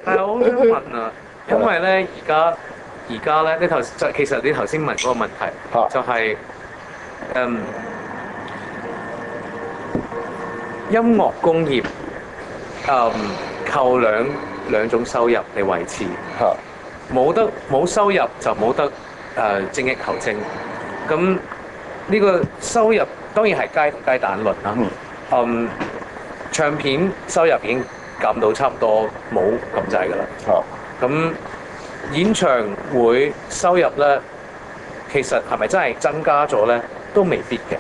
但係我好想問啊，因為咧而家咧，其實你頭先問嗰個問題就係、嗯音樂工業誒靠兩種收入嚟維持，冇收入就冇得精益求精。咁呢個收入當然係雞同雞蛋論啦。唱片收入已經減到差唔多冇咁滯㗎啦。咁演唱會收入咧，其實係咪真係增加咗咧？都未必嘅。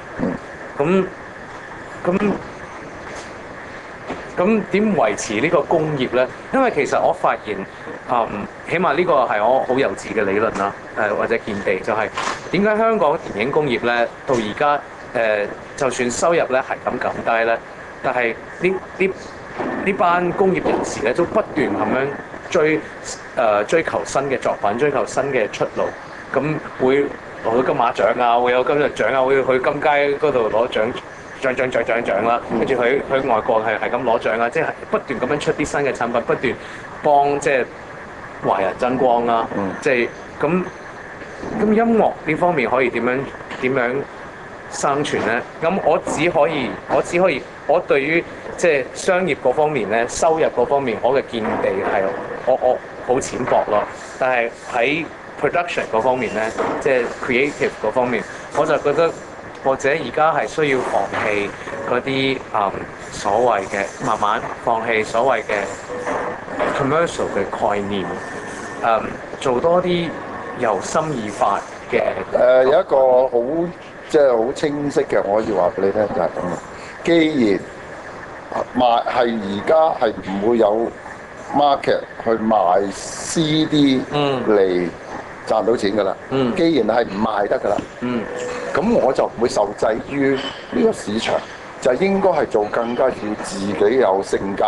咁點維持呢個工業咧？因為其實我發現，起碼呢個係我好幼稚嘅理論啦，或者見地，就係點解香港電影工業咧到而家就算收入咧係咁減低咧，但係呢班工業人士咧都不斷咁樣追求新嘅作品，追求新嘅出路，咁會攞到金馬獎啊，會有金像獎啊，會去金街嗰度攞獎啦，跟住佢外國係咁攞獎啊，即係不斷咁樣出啲新嘅產品，不斷幫即係華人爭光啦，即係咁音樂呢方面可以點樣生存咧？咁我對於即係商業嗰方面咧，收入嗰方面，我嘅見地係我好淺薄咯。但係喺 production 嗰方面咧，即係 creative 嗰方面，我就覺得或者而家係需要放棄嗰啲所謂嘅，慢慢放棄所謂嘅 commercial 嘅概念，做多啲由心而發嘅。有一個好清晰嘅，我可以話俾你聽就係咁啦。既然而家係唔會有 market 去賣 CD 嚟賺到錢㗎啦。既然係唔賣得㗎啦。咁我就唔會受制於呢個市場，就應該係做更加要自己有性格、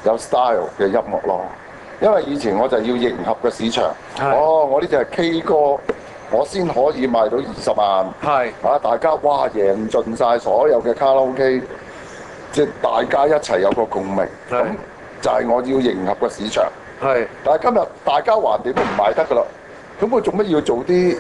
有 style 嘅音樂咯。因為以前我就要迎合個市場，我呢隻係 K 歌，我先可以賣到20萬。大家哇贏盡晒所有嘅卡拉 OK， 即係大家一齊有個共鳴。咁就係我要迎合個市場。但係今日大家橫掂都唔賣得㗎啦。咁我做乜要做啲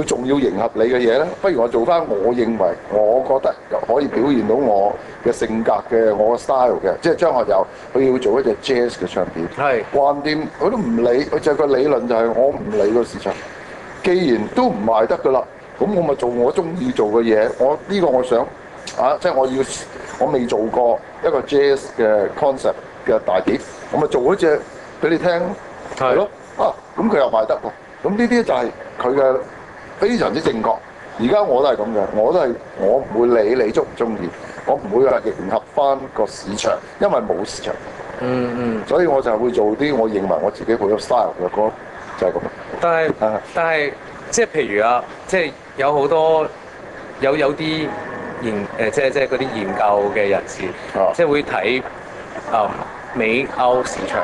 仲要迎合你嘅嘢咧？不如我做翻我認為我覺得可以表現到我嘅性格嘅我嘅 style 嘅，即係張學友佢要做一隻 jazz 嘅唱片，橫掂佢都唔理，佢就係個理論就係我唔理個市場，既然都唔賣得㗎啦，咁我咪做我中意做嘅嘢，我想即係我未做過一個 jazz 嘅 concept 嘅大碟，我咪做一隻俾你聽，係咯。咁佢又賣得喎，咁呢啲就係佢嘅非常之正確。而家我都係咁嘅，我唔會理你中唔中意，我唔會話迎合翻個市場，因為冇市場。所以我就會做啲我認為我自己好有 style 嘅歌，就係咁。但係即係譬如即係有好多有啲即係嗰啲研究嘅人士，即係會睇美歐市場。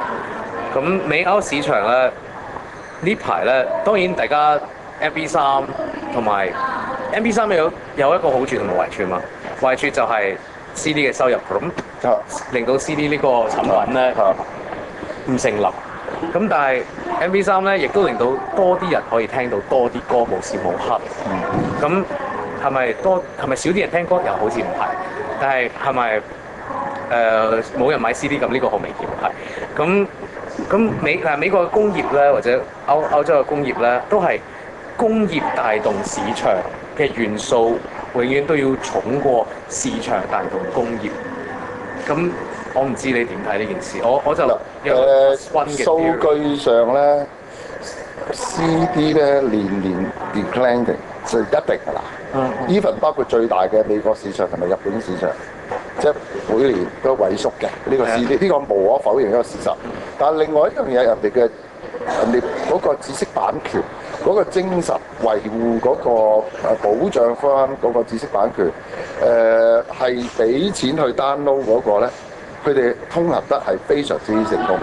咁美歐市場咧呢排咧，當然大家 MP3 同埋 MP3 有一個好處同埋壞處嘛。壞處就係 CD 嘅收入，咁令到 CD 呢個產品咧唔成立。咁但係 MP3 咧，亦都令到多啲人可以聽到多啲歌，無時無刻。咁係咪少啲人聽歌？又好似唔係。但係咪冇人買 CD 咁？呢個好明顯係。咁美國嘅工業咧，或者歐洲嘅工業咧，都係工業帶動市場嘅元素，永遠都要重過市場帶動工業。咁我唔知你點睇呢件事，我就數據上咧 CD 咧年 declining 就一定㗎啦。even 包括最大嘅美國市場同埋日本市場，即係每年都萎縮嘅呢個 CD，呢個無可否認一個事實。但係另外一樣嘢，人哋嗰個知識版權嗰個精神維護嗰個保障翻嗰個知識版權，係俾錢去 download 嗰個咧，佢哋通行得係非常之成功嘅。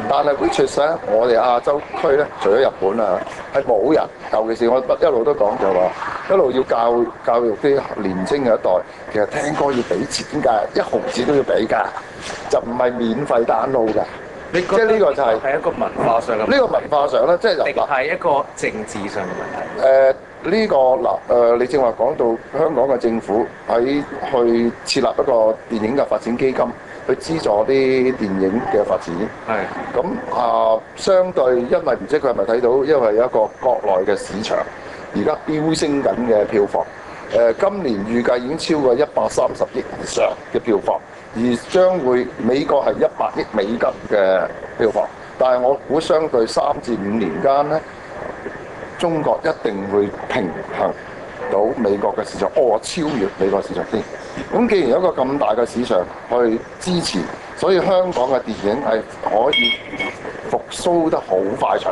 但係 which is 咧，我哋亞洲區咧，除咗日本啊，係冇人，尤其是我一路都講就話，一路要教育啲年青嘅一代，其實聽歌要俾錢㗎，一毫子都要俾㗎，就唔係免費 download 㗎。你覺得即係呢個就係一個文化上嘅問題，呢個文化上咧，即係定係一個政治上嘅問題？呢個嗱你正話講到香港嘅政府喺去設立一個電影嘅發展基金，去資助啲電影嘅發展。係。咁相對因為唔知佢係咪睇到，因為有一個國內嘅市場而家飆升緊嘅票房。今年預計已經超過130億以上嘅票房，而將會美國係100億美金嘅票房。但係我估相對3至5年間咧，中國一定會平衡到美國嘅市場，超越美國市場先。咁既然有一個咁大嘅市場去支持，所以香港嘅電影係可以復甦得好快脆。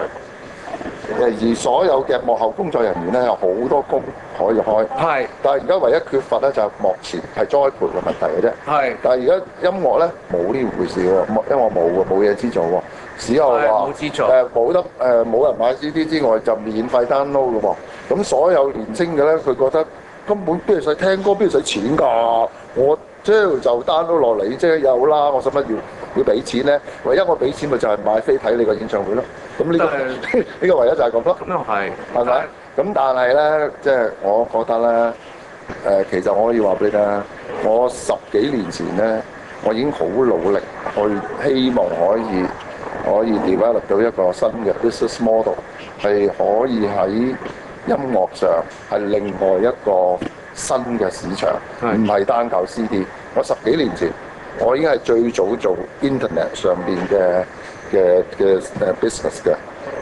而所有嘅幕後工作人員咧有好多工可以開，係。但係而家唯一缺乏咧就係幕前係栽培嘅問題嘅啫。係。但係而家音樂咧冇呢回事喎，因為冇嘢資助喎，只有話冇資助冇人買 CD 之外就免費 download 嘅喎。咁所有年青嘅咧，佢覺得根本邊度使聽歌，邊度使錢㗎？我即係就 download 落嚟即係有啦，我使乜要俾錢咧？唯一我俾錢咪就係買飛睇你個演唱會咯。咁呢個唯一就係咁咯。咁又係，係咪？咁但係咧，即係我覺得咧，其實我可以話俾你聽，我10幾年前咧，我已經好努力去希望可以 develop 到一個新嘅 business model，係可以喺音樂上係另外一個新嘅市場，唔係單靠 CD。我10幾年前，我已經係最早做 internet 上邊嘅business 嘅，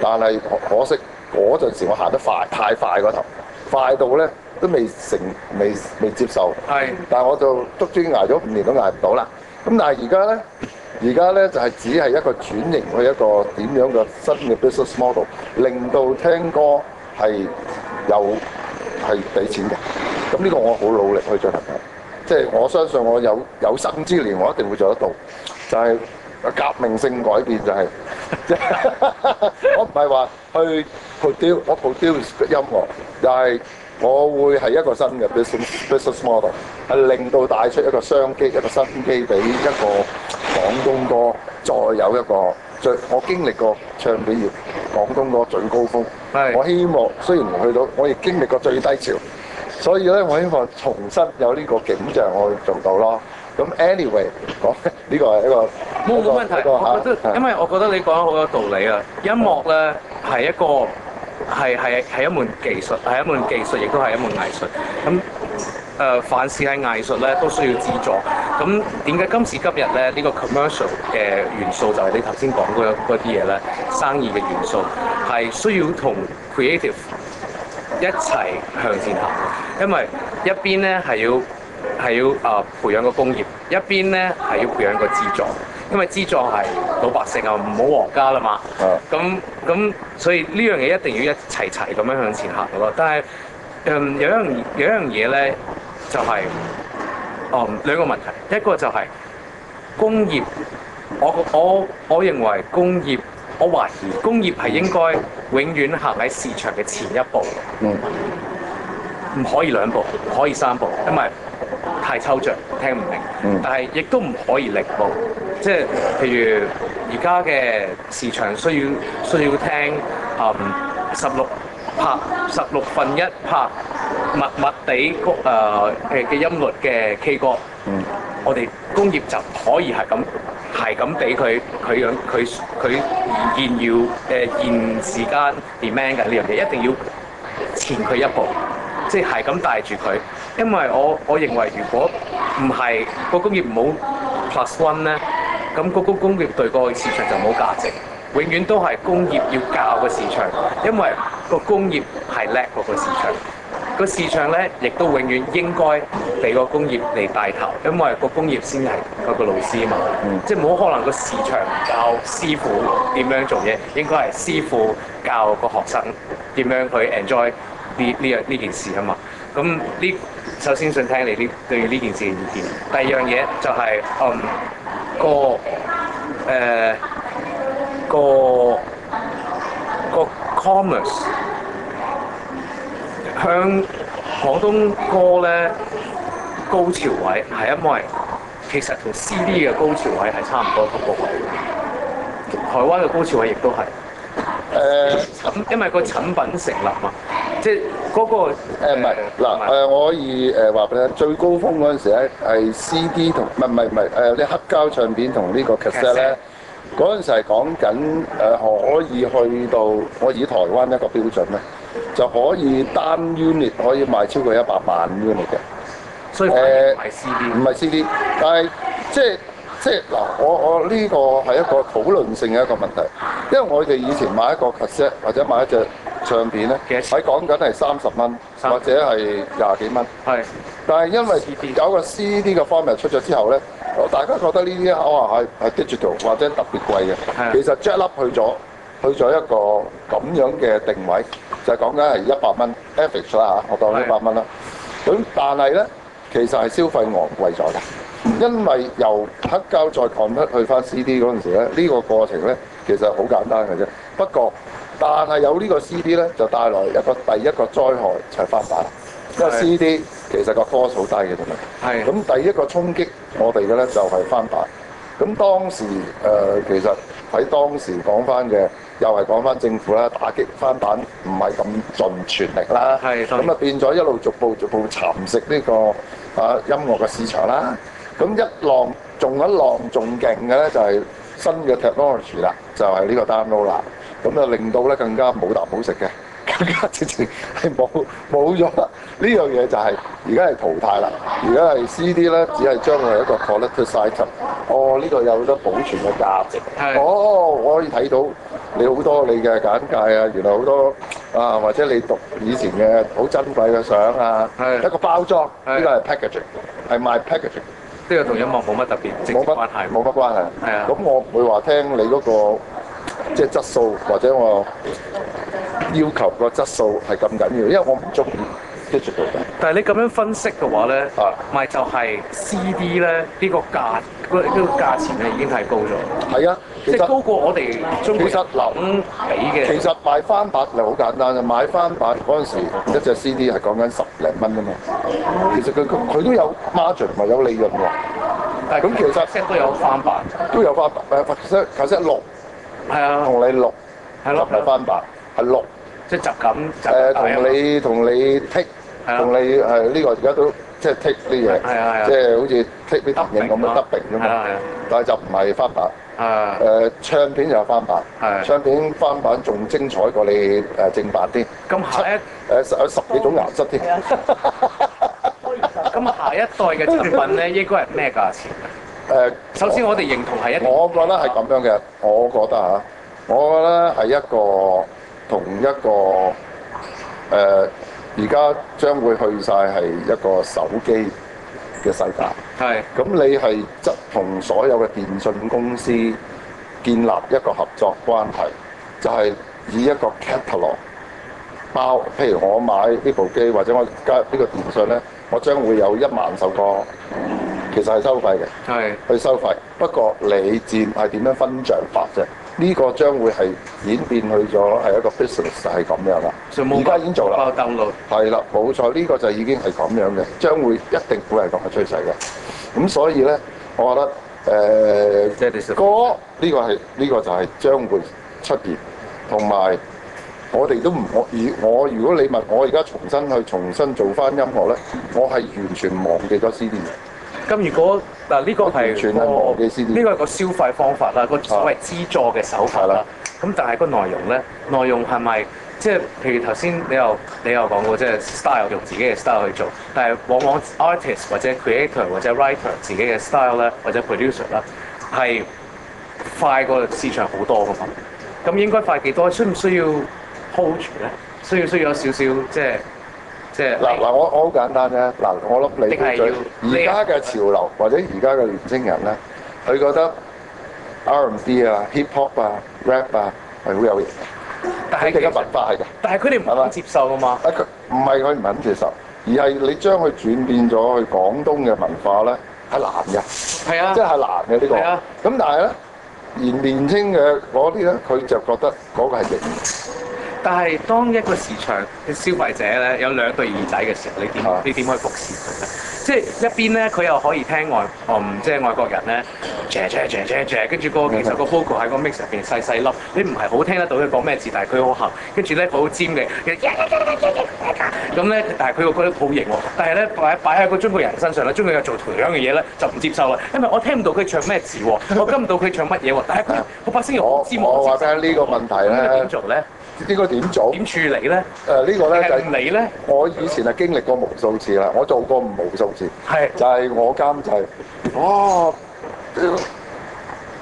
但係可惜嗰陣時我行得快，太快嗰頭，快到咧都未接受。係。但係我就足足捱咗5年都捱唔到啦。咁但係而家咧就係只係一個轉型去一個點樣嘅新嘅 business model，令到聽歌係俾錢嘅。咁呢個我好努力去進行嘅，即係我相信我有生之年我一定會做得到，就係革命性改變就係、我唔係話去 produce 音樂，但係我會係一個新嘅 business model， 係令到帶出一個商機、一個新機俾一個廣東歌，再有一個我經歷過唱片業廣東歌最高峰，我希望雖然唔去到，我亦經歷過最低潮，所以咧我希望重新有呢個景象我做到咯。咁 anyway 講呢個係一個冇問題，我覺得因為我覺得你講得好有道理啊！音樂咧係一個係一門技術，係一門技術，亦都係一門藝術。咁凡事係藝術咧都需要資助。咁點解今時今日咧呢個 commercial 嘅元素就係你頭先講嗰啲嘢咧，生意嘅元素係需要同 creative 一齊向前行，因為一邊咧係要培養個工業，一邊咧係要培養個資助，因為資助係老百姓啊，唔好皇家啦嘛。咁所以呢樣嘢一定要一齊咁樣向前行咯。但係有一樣嘢咧，就係兩個問題，一個就係工業，我認為工業，我懷疑工業係應該永遠行喺市場嘅前一步，唔可以2步，唔可以3步，因為太抽象，聽唔明。但係亦都唔可以零步，即係譬如而家嘅市場需要聽16/1拍密密地嘅音律嘅 K 歌。我哋工業就可以係咁俾佢現時間 demand 嘅呢樣嘢，一定要前佢一步，即係咁帶住佢。因為我認為如果唔係個工業唔好 +1咧，咁個工業對個市場就冇價值。永遠都係工業要教個市場，因為個工業係叻過個市場。個市場咧，亦都永遠應該俾個工業嚟帶頭，因為個工業先係嗰個老師嘛。即係冇可能個市場教師傅點樣做嘢，應該係師傅教個學生點樣去 enjoy 呢件事啊嘛。咁首先想聽你對呢件事嘅意見。第二樣嘢就係個誒個個 commerce 向廣東歌咧高潮位係因為其實同 CD 嘅高潮位係差唔多同個位，台灣嘅高潮位亦都係。因為個產品成立嘛，即係嗰個唔係嗱我可以話俾你聽，最高峰嗰陣時咧係 CD 同唔係啲黑膠唱片同呢個 cassette 咧，嗰陣時係講緊可以去到我以台灣一個標準咧，就可以單 unit 可以賣超過100萬 unit 嘅，所以唔係 CD，唔係 CD，但係即係嗱，我呢個係一個討論性嘅一個問題，因為我哋以前買一個 cassette 或者買一隻唱片咧，喺講緊係30蚊或者係20幾蚊。係。但係因為有個 CD 嘅 format 出咗之後咧，大家覺得呢啲係 digital 或者特別貴嘅，其實 jack up 去咗一個咁樣嘅定位，就係講緊係100蚊 average 啦嚇，我當100蚊啦。咁但係咧，其實係消費昂貴咗嘅。因為由黑膠再 convert 去翻 CD 嗰陣時咧，呢個過程咧其實好簡單嘅啫。不過，但係有呢個 CD 咧，就帶來第一個災害就係翻版。因為 CD 其實個 cost 好低嘅啫嘛。係。咁第一個衝擊我哋嘅咧就係翻版。咁當時其實喺當時講翻嘅，又係講翻政府啦，打擊翻版唔係咁盡全力啦。係。咁啊變咗一路逐步蠶食呢個音樂嘅市場啦。咁一浪仲勁嘅咧，就係新嘅 technology 啦，就係呢個 download 啦。咁就令到咧更加冇啖好食嘅，更加直情係冇咗啦。呢樣嘢就係而家係淘汰啦。而家係 CD 咧，只係將佢係一個 collector's item。呢個有好多保存嘅價值。我可以睇到你好多你嘅簡介啊，原來好多或者你讀以前嘅好珍貴嘅相啊，一個包裝，呢個係 packaging， 係賣 packaging。呢個同音樂冇乜特別直接關係，冇乜關係。係啊，咁我唔會話聽你嗰個即係質素，或者我要求個質素係咁緊要，因為我唔中意 digital 嘅。但係你咁樣分析嘅話咧，咪就係 CD 咧呢個價錢咧已經係高咗。係啊，即係高過我哋中國諗俾嘅。其實買翻版係好簡單嘅，買翻版嗰陣時一隻 CD 係講緊10零蚊啊嘛。其實佢都有 margin 同埋有利潤喎。但係咁其實 set 都有翻版，都有翻版。cassette 錄係啊，同你錄係咯，唔係翻版係錄，即係就咁同你剔。同你呢個而家都即係 take 啲嘢，即係好似 take 啲電影咁樣dubbing啫嘛。但係就唔係翻版。唱片就有翻版，唱片翻版仲精彩過你正版啲。咁下一有10幾種顏色添。咁下一代嘅產品咧，應該係咩價錢？首先我哋認同係一，我覺得係咁樣嘅。我覺得係一個同一個而家將會去晒係一個手機嘅世界。係。咁你係同所有嘅電信公司建立一個合作關係，就係以一個 catalog 包。譬如我買呢部機或者我加入呢個電信咧，我將會有1萬首歌，其實係收費嘅。係。去收費，不過你佔係點樣分帳法啫？呢個將會係演變去咗係一個 business 係咁樣啦，而家已經做啦，係啦，冇錯，呢個就已經係咁樣嘅，將會一定會係咁嘅趨勢嘅。咁所以咧，我覺得歌呢個就係將會出現，同埋我哋都唔我如果你問我而家重新做翻音樂咧，我係完全忘記咗 CD。咁如果呢個係呢個係個消費方法啦，個所謂資助嘅手法啦。咁但係個內容咧，內容係咪即係譬如頭先你又講過，即係 style 用自己嘅 style 去做，但係往往 artist 或者 creator 或者 writer 自己嘅 style 咧，或者 producer 啦，係快過市場好多噶嘛。咁應該快幾多？需唔需要 hold 住咧？需要有少少即係嗱，我好簡單啫。嗱，我諗你而家嘅潮流或者而家嘅年青人咧，佢覺得 R&B 啊、hip hop 啊、rap 啊係好有型嘅，但係佢嘅文化係嘅。但係佢哋唔肯接受㗎嘛？唔係佢唔肯接受，而係你將佢轉變咗去廣東嘅文化咧，係難嘅，係啊即，係難嘅呢個。係啊咁但係咧，而年青嘅嗰啲咧，佢就覺得嗰個係型。但係當一個市場嘅消費者咧有兩對耳仔嘅時候，你點可以服侍佢咧？即係一邊咧，佢又可以聽即係外國人咧，跟住其實個 vocal 喺個 mix 入邊細細粒，你唔係好聽得到佢講咩字，但係佢好行，跟住咧佢好尖嘅，咁咧，但係佢又覺得好型喎。但係咧擺喺個中國人身上咧，中國人做同樣嘅嘢咧就唔接受啦，因為我聽唔到佢唱咩字喎，我跟唔到佢唱乜嘢喎，但係佢把聲又好尖我話俾你聽呢個問題咧，點做咧？應該點做？點處理咧？呢個咧就係你咧？我以前係經歷過無數次啦，我做過無數次，係就係我監製，哇，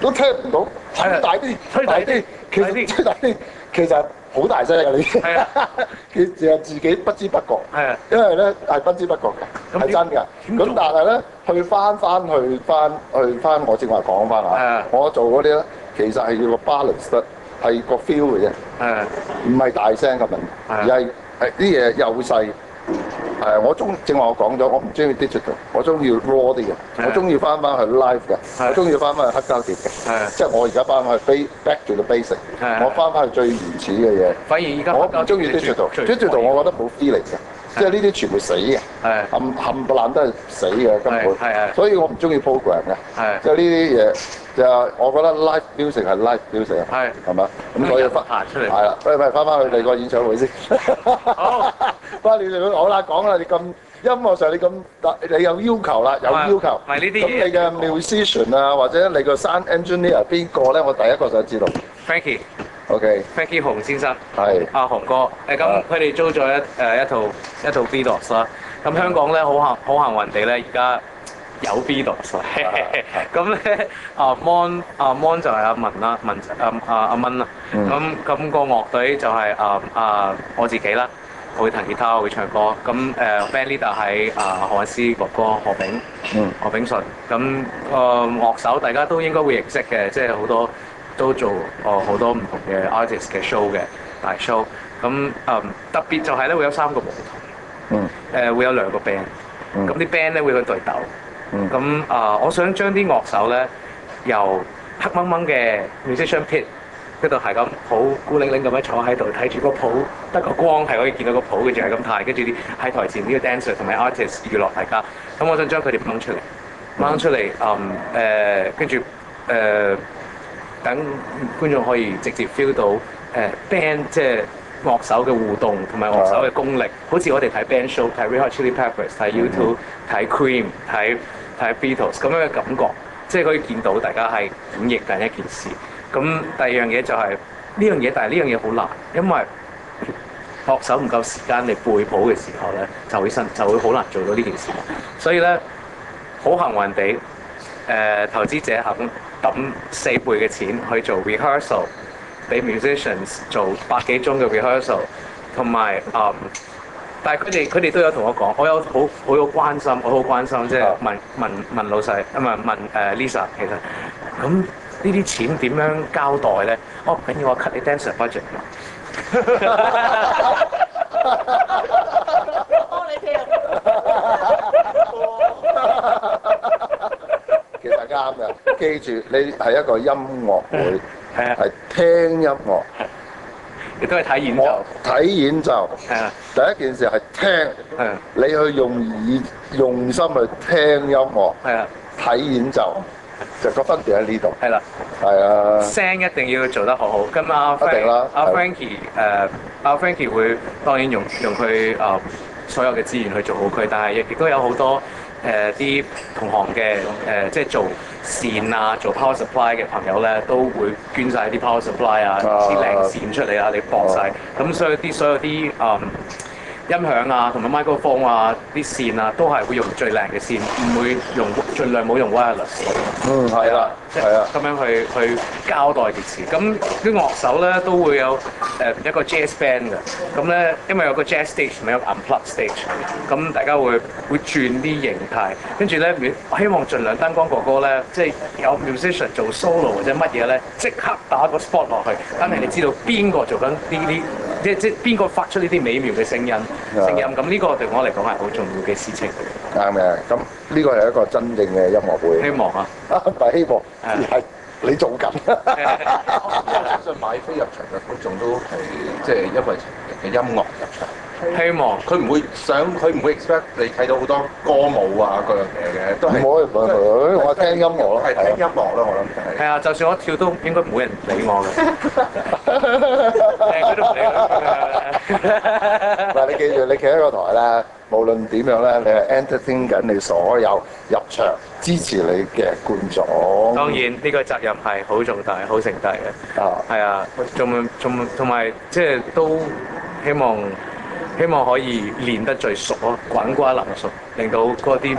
都聽唔到，吹大啲，吹大啲，其實吹大啲，其實好大聲㗎你，係啊，其實自己不知不覺，係啊，因為咧係不知不覺嘅，係真嘅。咁但係咧，去翻我正話講翻嚇，我做嗰啲咧，其實係要個 balance 得。係個 feel 嘅啫，唔係大聲嘅問題，而係啲嘢幼細。我正話我講咗，我唔中意 digital， 我中意 raw 啲嘅，我中意翻去 live 嘅，我中意翻去黑膠碟嘅，即係我而家翻去 back to the basic，我翻去最原始嘅嘢。反而而家我唔中意 digital，digital 我覺得冇 feeling 嘅。即係呢啲全部死嘅，冚唪唥都係死嘅根本，所以我唔中意 program 嘅，即係呢啲嘢就我覺得 live music 係 live music 係嘛？咁所以行出嚟係啦，翻去你個演唱會先。好，翻你哋好啦，講啦，你咁音樂上你有要求啦，有要求。咁你嘅 musician 啊，或者你個 sound engineer 邊個咧？我第一個想知道。Frankie。OK。Frankie 洪先生。係。阿洪哥，咁佢哋租咗一套 Beatles 啦。咁香港咧好幸運地咧，而家有 Beatles。咁咧Mon 就係阿文啦，阿蚊啦。咁個樂隊就係我自己啦。我會彈吉他，我會唱歌。咁band leader 係何韻詩哥哥何炳順。咁樂手大家都應該會認識嘅，即係好多都做好多唔同嘅 artist 嘅 show 嘅大 show。咁特別就係咧會有3個舞台，會有2個 band。咁啲 band 咧會去對鬥。咁我想將啲樂手咧由黑掹掹嘅 musician pit。嗰度係咁好孤零零咁樣坐喺度睇住個譜，得個光係可以見到個譜，跟住係咁彈，跟住啲喺台前呢個 dancer 同埋 artist 娛樂大家。咁我想將佢哋掹出嚟，跟住等觀眾可以直接 feel 到band 即係樂手嘅互動同埋樂手嘅功力，好似我哋睇 band show、睇 Red Hot Chili Peppers、睇 U2、睇 Cream、睇 Beatles 咁樣嘅感覺，即係可以見到大家係演繹緊一件事。咁第二樣嘢就係呢樣嘢，但係呢樣嘢好難，因為樂手唔夠時間嚟背譜嘅時候咧，就會好難做到呢件事。所以咧，好幸運地，投資者肯抌4倍嘅錢去做 rehearsal， 俾 musicians 做100幾鐘嘅 rehearsal， 同埋但係佢哋都有同我講，我有好有關心，我好關心，即係問老細，問Lisa 其實咁。呢啲錢點樣交代咧？唔緊要，我 cut 你 dancer budget。幫你聽。其實啱嘅，記住你係一個音樂會，係聽音樂，亦都係睇演奏。睇演奏。第一件事係聽。你去用心去聽音樂。睇演奏。就個分別喺呢度。係啦。係啊。聲一定要做得好好。咁阿 Frankie 會當然用佢所有嘅資源去做好佢，但係亦都有好多啲同行嘅即係做線啊、做 power supply 嘅朋友咧，都會捐晒啲 power supply 啊、啲靚線出嚟啊，你駁晒。咁所有啲音響啊，同埋 microphone 啊，啲線啊，都係會用最靚嘅線，唔會盡量冇用 wireless。係啦，係啊，咁樣去交代件事。咁啲樂手咧都會有一個 jazz band 嘅。咁咧，因為有個 jazz stage 同埋有個 unplugged stage，咁大家會轉啲形態。跟住咧，希望盡量燈光哥哥咧，即係有 musician 做 solo 或者乜嘢咧，即刻打個 spot 落去，等你哋知道邊個做緊呢啲即邊個發出呢啲美妙嘅聲音，咁呢個對我嚟講係好重要嘅事情。啱嘅，咁呢個係一個真正嘅音樂會。希望啊，唔係希望，係你做緊。相信買飛入場嘅觀眾都係即係因為陳奕嘅音樂入場。希望佢唔會 expect 你睇到好多歌舞啊嗰樣嘢嘅，都係唔會，我聽音樂咯，係聽音樂咯，我諗係。係啊，就算我跳都應該冇人理我嘅。佢都唔理我。唔係你記住，你企喺個台咧，無論點樣咧，你係 entertain 緊你所有入場支持你嘅觀眾。當然呢個責任係好重大、好盛大嘅。係啊，同埋即係都希望可以練得最熟咯，滾瓜爛熟，令到嗰啲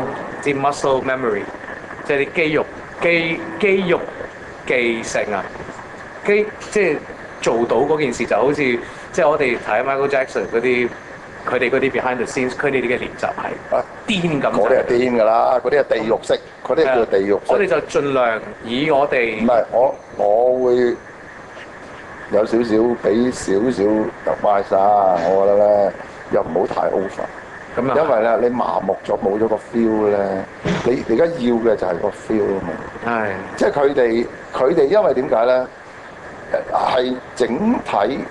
muscle memory， 即係啲肌肉記性啊，即係做到嗰件事就好似即係我哋睇 Michael Jackson 嗰啲，佢哋嗰啲 behind the scenes， 佢哋嘅練習係癲咁。嗰啲係癲㗎啦，嗰啲係地獄式，嗰啲叫地獄式。我哋就盡量以我哋唔係我會有少少俾少少 advice 啊，我覺得咧又唔好太 over。咁啊，因為咧你麻木咗冇咗個 feel 咧，你而家要嘅就係個 feel 啊嘛。係，即係佢哋因為點解咧？係整體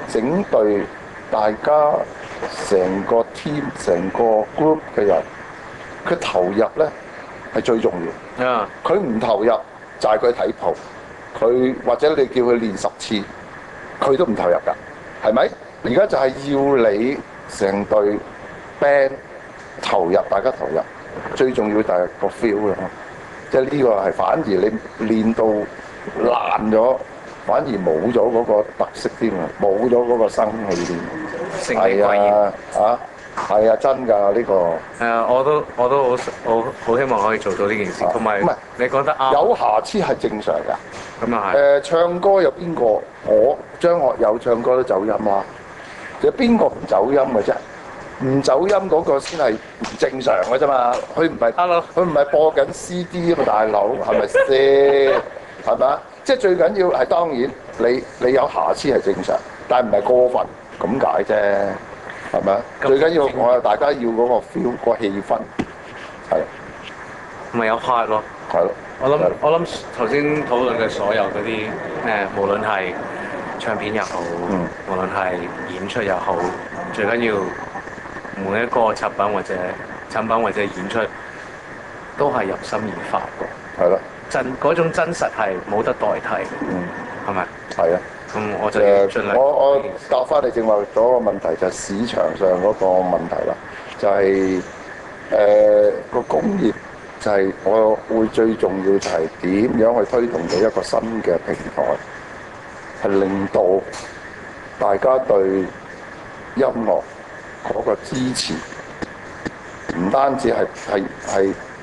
整隊大家成個 team 成個 group 嘅人，佢投入咧係最重要。啊，佢唔投入就係佢睇譜，佢或者你叫佢練10次，佢都唔投入㗎，係咪？而家就係要你成隊 band 投入，大家投入，最重要就係個 feel 啦。即係呢個係反而你練到爛咗，反而冇咗嗰個特色添啊，冇咗嗰個生氣添。係啊，係啊，真㗎呢個。係啊，我都好希望可以做到呢件事，同埋唔係你講得啱。有瑕疵係正常㗎。咁啊係。唱歌有邊個？張學友唱歌都走音啦。有邊個唔走音嘅啫？唔走音嗰個先係唔正常嘅啫嘛。佢唔係播緊 CD 啊嘛，大佬係咪先？係咪啊？即係最緊要係當然你有瑕疵係正常，但係唔係過分咁解啫，係咪啊？最緊要我大家要嗰個 feel 個氣氛係。咪有 heart 咯。係咯。我諗頭先討論嘅所有嗰啲無論係唱片又好，無論係演出又好，最緊要每一個產品或者演出都係由心而發嘅。係咯。嗰種真實係冇得代替嘅。係咪？係啊。咁我就要盡量。我答翻你正話嗰個問題就係市場上嗰個問題啦，就係個工業。就係我會最重要就係點樣去推動到一個新嘅平台，係令到大家對音樂嗰個支持，唔單止係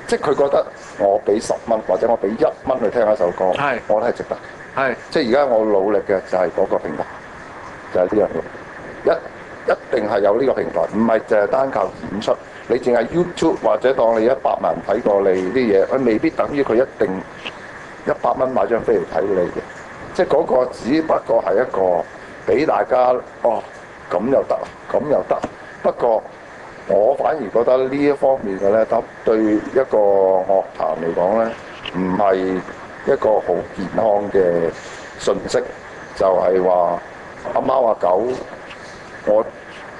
即係佢覺得我俾10蚊或者我俾1蚊去聽一首歌，我覺得係值得。係，即係而家我努力嘅就係嗰個平台，就係呢樣嘢。一定係有呢個平台，唔係淨係單靠演出。你淨係 YouTube 或者當你100萬睇過你啲嘢，佢未必等於佢一定100蚊買張飛嚟睇你嘅。即係嗰個只不過係一個俾大家咁又得，咁又得。不過我反而覺得呢一方面嘅咧，對一個樂壇嚟講咧，唔係一個好健康嘅訊息，就係話阿貓阿狗，我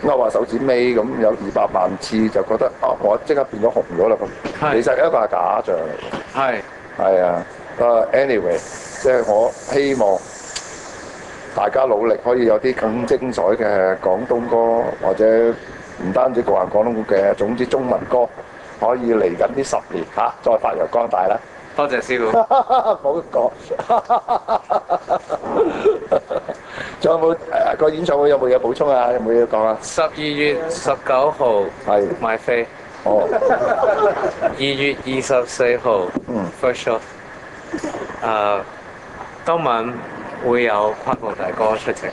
勾下手指尾咁有200萬次就覺得我即刻變咗紅咗啦咁，其實一個係假象嚟嘅。係啊，anyway， 即係我希望大家努力可以有啲更精彩嘅廣東歌，或者唔單止講下廣東歌嘅，總之中文歌可以嚟緊呢10年再發揚光大啦。多謝師傅。唔好講。仲有冇個演唱會有冇嘢補充啊？有冇嘢講啊？12月19號係買飛。2月24號first show。當晚會有跨國大哥出席。